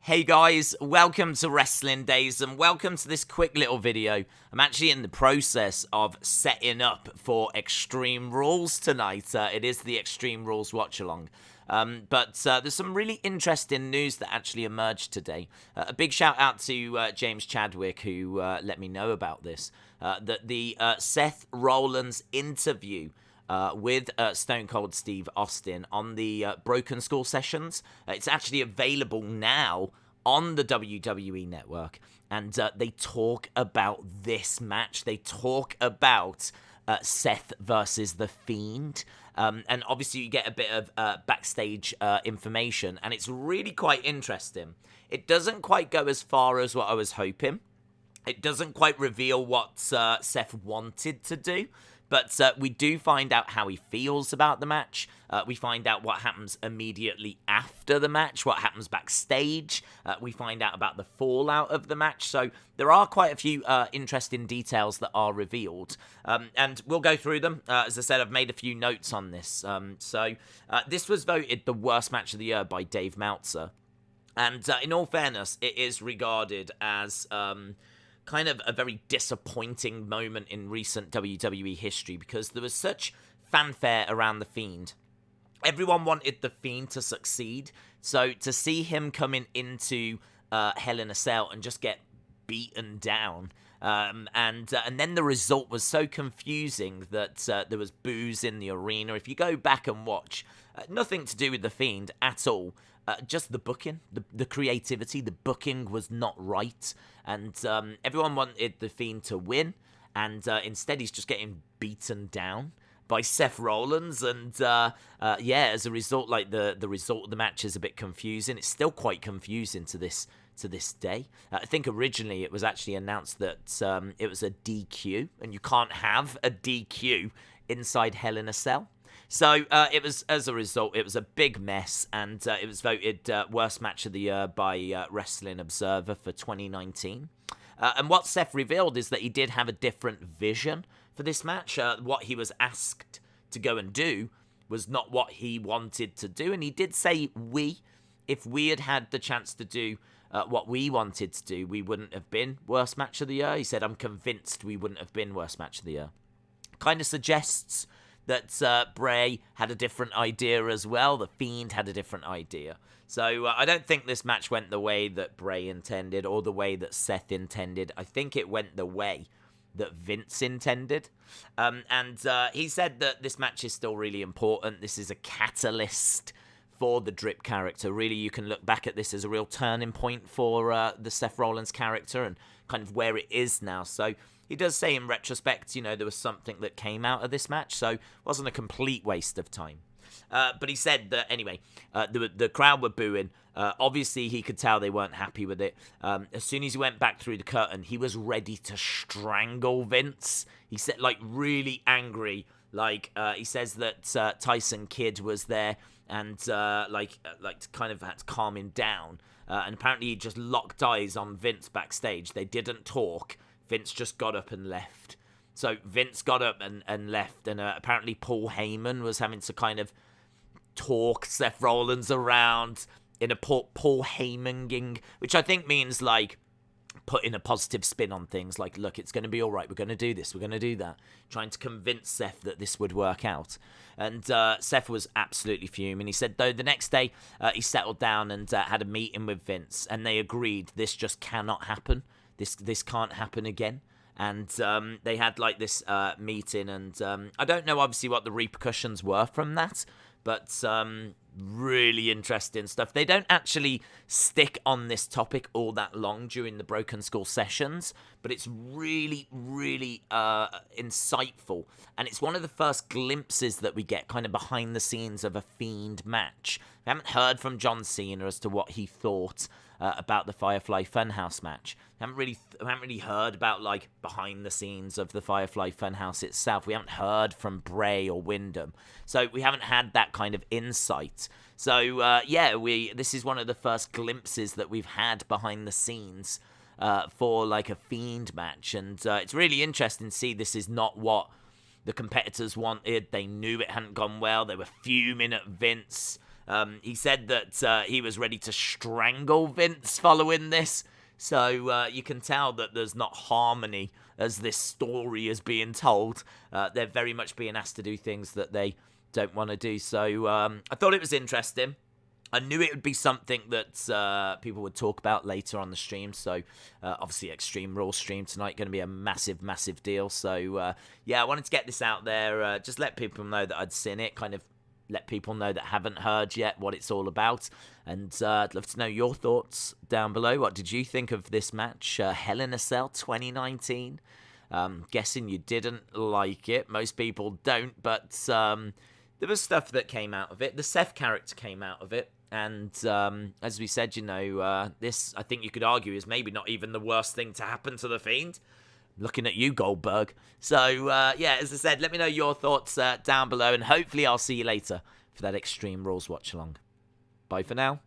Hey guys, welcome to Wrestling Daze and welcome to this quick little video. I'm actually in the process of setting up for Extreme Rules tonight. It is the Extreme Rules watch-along. But there's some really interesting news that actually emerged today. A big shout out to James Chadwick who let me know about this. That the Seth Rollins interview with Stone Cold Steve Austin on the Broken Skull sessions. It's actually available now on the WWE Network, and they talk about this match. They talk about Seth versus The Fiend, and obviously you get a bit of backstage information, and it's really quite interesting. It doesn't quite go as far as what I was hoping. It doesn't quite reveal what Seth wanted to do, but we do find out how he feels about the match. We find out what happens immediately after the match, what happens backstage. We find out about the fallout of the match. So there are quite a few interesting details that are revealed. And we'll go through them. As I said, I've made a few notes on this. So this was voted the worst match of the year by Dave Meltzer. And in all fairness, it is regarded as kind of a very disappointing moment in recent WWE history because there was such fanfare around The Fiend. Everyone wanted The Fiend to succeed, so to see him coming into Hell in a Cell and just get beaten down, and then the result was so confusing that there was boos in the arena. If you go back and watch, nothing to do with The Fiend at all. Just the booking, the creativity, the booking was not right, and everyone wanted The Fiend to win, and instead he's just getting beaten down by Seth Rollins, and as a result, like the result of the match is a bit confusing. It's still quite confusing to this day. I think originally it was actually announced that it was a DQ, and you can't have a DQ inside Hell in a Cell. So it was, as a result, it was a big mess, and it was voted worst match of the year by Wrestling Observer for 2019. And what Seth revealed is that he did have a different vision for this match. What he was asked to go and do was not what he wanted to do, and he did say if we had had the chance to do what we wanted to do, we wouldn't have been worst match of the year. He said, I'm convinced we wouldn't have been worst match of the year. Kind of suggests that Bray had a different idea as well. The Fiend had a different idea. So I don't think this match went the way that Bray intended or the way that Seth intended. I think it went the way that Vince intended. And he said that this match is still really important. This is a catalyst for the Drip character. Really, you can look back at this as a real turning point for the Seth Rollins character and kind of where it is now. So he does say in retrospect, there was something that came out of this match, so it wasn't a complete waste of time. But he said that, anyway, the crowd were booing. Obviously, he could tell they weren't happy with it. As soon as he went back through the curtain, he was ready to strangle Vince. He said, really angry. He says that Tyson Kidd was there and, kind of had to calm him down. And apparently he just locked eyes on Vince backstage. They didn't talk. Vince just got up and left. So Vince got up and left, and apparently Paul Heyman was having to kind of talk Seth Rollins around in a Paul Heyman-ing, which I think means, putting a positive spin on things, look, it's going to be all right, we're going to do this, we're going to do that, trying to convince Seth that this would work out. And Seth was absolutely fuming. He said, though, the next day he settled down and had a meeting with Vince, and they agreed this just cannot happen. This can't happen again. And they had this meeting, and I don't know obviously what the repercussions were from that, but really interesting stuff. They don't actually stick on this topic all that long during the Broken Skull sessions, but it's really, really insightful. And it's one of the first glimpses that we get kind of behind the scenes of a Fiend match. We haven't heard from John Cena as to what he thought about the Firefly Funhouse match. We haven't really heard about behind the scenes of the Firefly Funhouse itself. We haven't heard from Bray or Wyndham, so we haven't had that kind of insight. So this is one of the first glimpses that we've had behind the scenes for a Fiend match, and it's really interesting to see this is not what the competitors wanted. They knew it hadn't gone well. They were fuming at Vince. He said that he was ready to strangle Vince following this. So you can tell that there's not harmony as this story is being told. They're very much being asked to do things that they don't want to do. So I thought it was interesting. I knew it would be something that people would talk about later on the stream. So, obviously, Extreme Rules stream tonight going to be a massive, massive deal. So, yeah, I wanted to get this out there. Just let people know that I'd seen it. Kind of let people know that haven't heard yet what it's all about. And I'd love to know your thoughts down below. What did you think of this match? Hell in a Cell 2019. Guessing you didn't like it. Most people don't. But there was stuff that came out of it. The Seth character came out of it. And as we said, this, I think you could argue, is maybe not even the worst thing to happen to the Fiend. Looking at you, Goldberg. So, yeah, as I said, let me know your thoughts down below. And hopefully I'll see you later for that Extreme Rules watch-along. Bye for now.